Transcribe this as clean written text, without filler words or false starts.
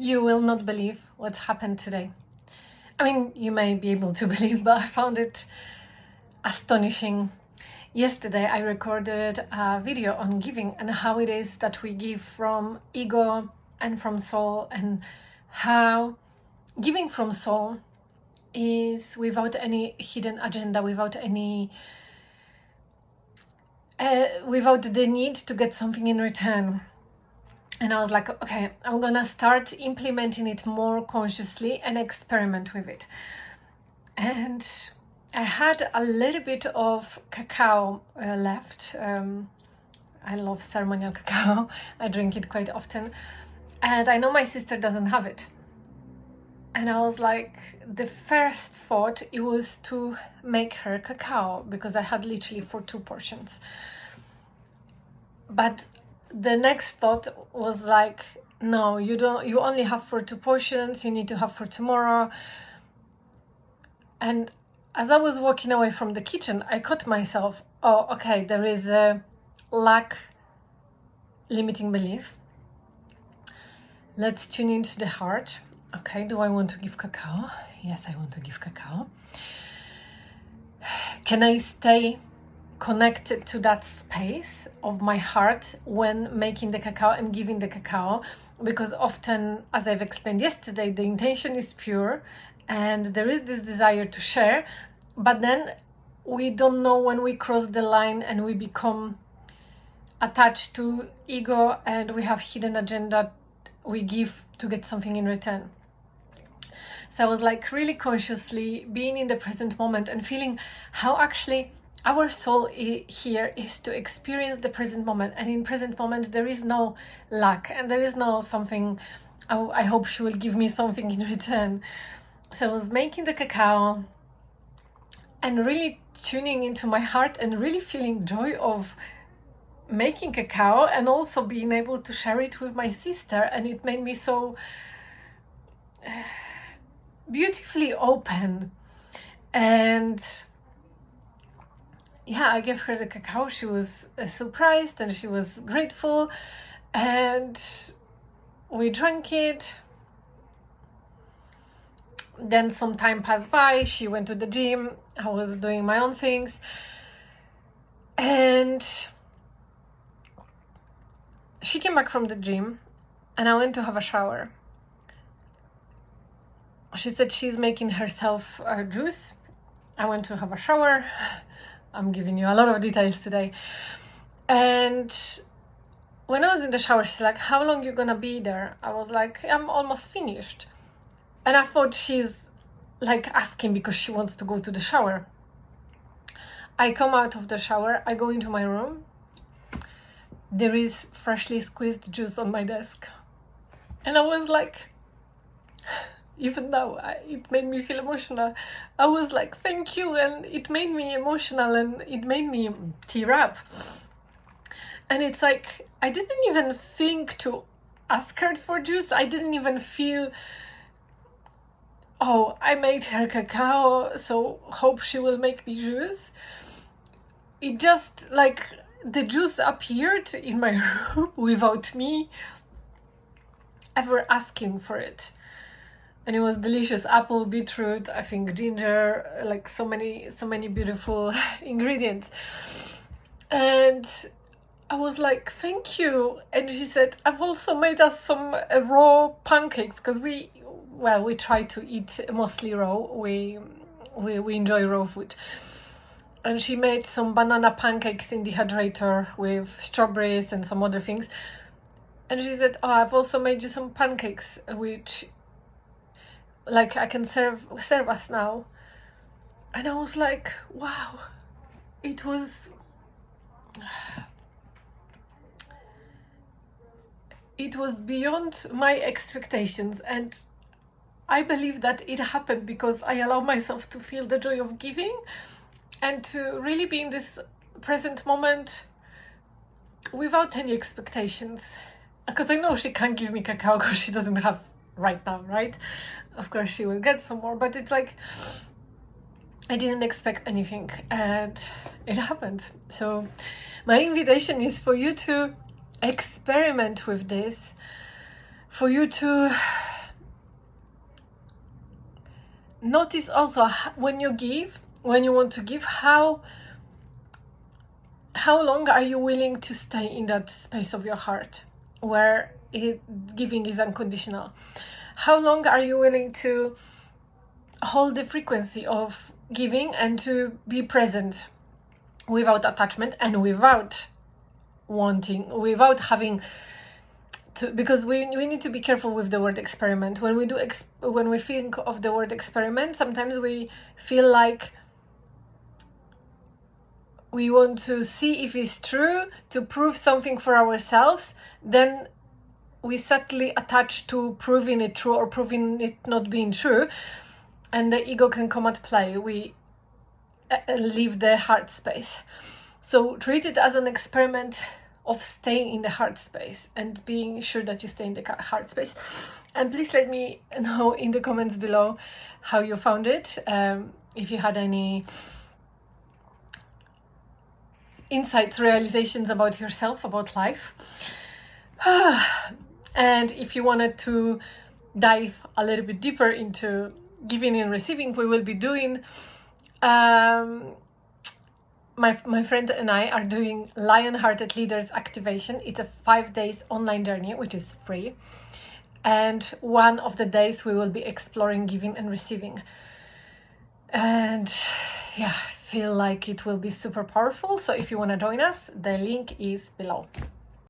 You will not believe what's happened today. I mean, you may be able to believe, but I found it astonishing. Yesterday, I recorded a video on giving and how it is that we give from ego and from soul, and how giving from soul is without any hidden agenda, without the need to get something in return. And I was like, okay, I'm gonna start implementing it more consciously and experiment with it. And I had a little bit of cacao left. I love ceremonial cacao. I drink it quite often. And I know my sister doesn't have it. And I was like, the first thought, it was to make her cacao, because I had literally for 2 portions. But the next thought was like, no, you only have for 2 portions, you need to have for tomorrow. And as I was walking away from the kitchen, I caught myself, oh, okay, there is a lack limiting belief. Let's tune into the heart. Okay, do I want to give cacao? Yes, I want to give cacao. Can I stay connected to that space of my heart when making the cacao and giving the cacao? Because often, as I've explained yesterday, the intention is pure and there is this desire to share, but then we don't know when we cross the line and we become attached to ego and we have hidden agenda we give to get something in return. So I was like really consciously being in the present moment and feeling how actually our soul here is to experience the present moment, and in present moment there is no lack and there is no something, I hope she will give me something in return. So I was making the cacao and really tuning into my heart and really feeling joy of making cacao and also being able to share it with my sister, and it made me so beautifully open. And yeah, I gave her the cacao. She was surprised and she was grateful, and we drank it. Then some time passed by. She went to the gym. I was doing my own things, and she came back from the gym and I went to have a shower. She said she's making herself a juice. I went to have a shower. I'm giving you a lot of details today. And when I was in the shower, she's like, how long you gonna be there? I was like, I'm almost finished. And I thought she's like asking because she wants to go to the shower. I come out of the shower, I go into my room. There is freshly squeezed juice on my desk. And I was like, even now, it made me feel emotional. I was like, thank you. And it made me emotional and it made me tear up. And it's like, I didn't even think to ask her for juice. I didn't even feel, oh, I made her cacao, so hope she will make me juice. It just like the juice appeared in my room without me ever asking for it. And it was delicious. Apple, beetroot, I think ginger, like so many beautiful ingredients. And I was like, thank you. And she said, I've also made us some raw pancakes, because we try to eat mostly raw. We enjoy raw food. And she made some banana pancakes in the dehydrator with strawberries and some other things. And she said, oh, I've also made you some pancakes, which like I can serve us now. And I was like, wow, it was beyond my expectations. And I believe that it happened because I allow myself to feel the joy of giving and to really be in this present moment without any expectations. Because I know she can't give me cacao because she doesn't have right now, right? Of course she will get some more, but it's like I didn't expect anything and it happened. So my invitation is for you to experiment with this, for you to notice also when you give, when you want to give, how long are you willing to stay in that space of your heart where giving is unconditional? How long are you willing to hold the frequency of giving and to be present without attachment and without wanting, without having to, because we need to be careful with the word experiment. When we think of the word experiment, sometimes we feel like we want to see if it's true, to prove something for ourselves, then we subtly attach to proving it true or proving it not being true, and the ego can come at play. We leave the heart space. So treat it as an experiment of staying in the heart space and being sure that you stay in the heart space. And please let me know in the comments below how you found it, if you had any insights, realizations about yourself, about life. And if you wanted to dive a little bit deeper into giving and receiving, we will be doing my friend and I are doing Lion-Hearted Leaders Activation. It's a 5 days online journey, which is free. And one of the days we will be exploring giving and receiving. And yeah, I feel like it will be super powerful. So if you want to join us, the link is below.